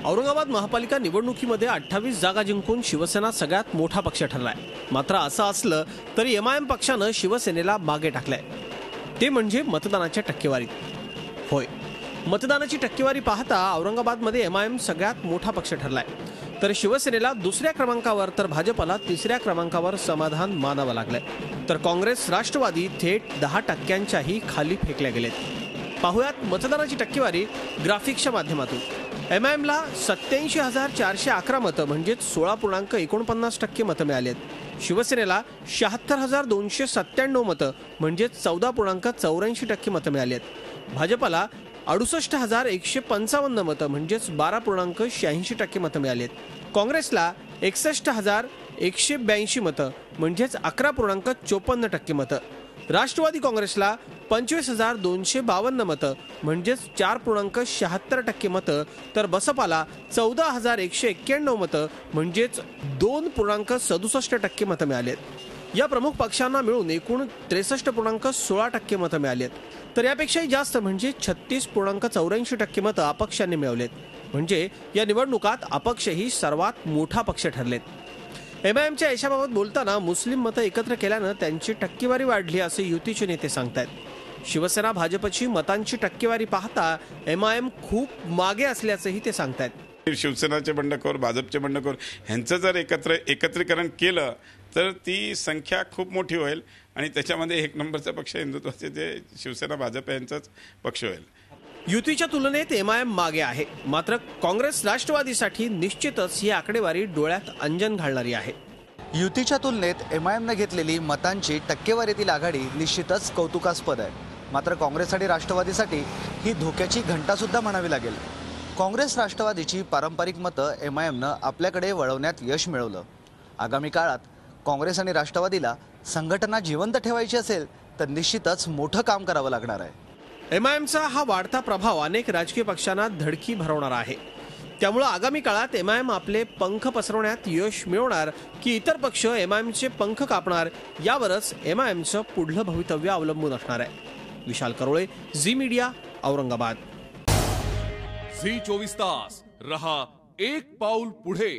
औरंगाबाद महापालिका निवडणुकीमध्ये 28 जागा जिंकून शिवसेना सगळ्यात मोठा पक्ष ठरलाय। मात्र असं असलं तरी एमआयएम पक्षानं शिवसेनेला मागे टाकलंय, ते म्हणजे मतदानाच्या टक्केवारीत। होय, मतदानाची टक्केवारी पाहता औरंगाबादमध्ये एमआयएम सगळ्यात मोठा पक्ष ठरलाय, तर शिवसेनेला दुसऱ्या क्रमांकावर तर भाजपला तिसऱ्या क्रमांकावर समाधान मानावं लागलंय। तर काँग्रेस राष्ट्रवादी थेट 10%च्याही खाली फेकल्या गेलेत। पाहुयात मतदानाची टक्केवारी ग्राफिक्सच्या माध्यमातून। एमआयएमला 87,411 मतं म्हणजे 16.49% मतं मिळाली आहेत। शिवसेनेला 76,297 मतं म्हणजे 14.84% मतं मिळाली आहेत। भाजपला 68,155 मतं म्हणजे 12.86% मतं मिळाली आहेत। काँग्रेसला 61,182 मतं म्हणजे 11.54% मतं। राष्ट्रवादी काँग्रेसला 25,252 मतं म्हणजे 4.76% मतं, तर बसपाला 14,191 मतं म्हणजे 2.67% मतं मिळाली आहेत। या प्रमुख पक्षांना मिळून एकूण 63.16% मतं मिळाली आहेत, तर यापेक्षाही जास्त म्हणजे 36.84% मतं अपक्षांनी मिळवलेत। म्हणजे या निवडणुकात अपक्ष ही सर्वात मोठा पक्ष ठरलेत। एमआयएमच्या यशाबाबत बोलताना मुस्लिम मतं एकत्र केल्यानं त्यांची टक्केवारी वाढली असे युतीचे नेते सांगतायत। शिवसेना भाजपची मतांची टक्केवारी पाहता एमआयएम खूप मागे असल्याचंही ते सांगतायत। शिवसेनाचे बंडखोर, भाजपचे बंडखोर ह्यांचं जर एकत्रीकरण केलं तर ती संख्या खूप मोठी होईल आणि त्याच्यामध्ये एक नंबरचा पक्ष हिंदुत्वाचे जे शिवसेना भाजप यांचाच पक्ष होईल। युतीच्या तुलनेत एमआयएम मागे आहे, मात्र काँग्रेस राष्ट्रवादीसाठी निश्चितच ही आकडेवारी डोळ्यात अंजन घालणारी आहे। युतीच्या तुलनेत एमआयएमने घेतलेली मतांची टक्केवारीतील आघाडी निश्चितच कौतुकास्पद आहे, मात्र काँग्रेस आणि राष्ट्रवादीसाठी ही धोक्याची घंटा सुद्धा म्हणावी लागेल। काँग्रेस राष्ट्रवादीची पारंपरिक मतं एमआयएमनं आपल्याकडे वळवण्यात यश मिळवलं। आगामी काळात काँग्रेस आणि राष्ट्रवादीला संघटना जिवंत ठेवायची असेल तर निश्चितच मोठं काम करावं लागणार आहे। एमआयएमचा हा वाढता प्रभाव अनेक राजकीय पक्षांना धडकी भरवणार आहे। त्यामुळे आगामी काळात एमआयएम आपले पंख पसरवण्यात यश मिळवणार की इतर पक्ष एमआयएमचे पंख कापणार, यावरच एमआयएमचं पुढलं भवितव्य अवलंबून असणार आहे। विशाल करोळे, झी मीडिया, औरंगाबाद। झी 24 तास रहा एक पाऊल पुढे।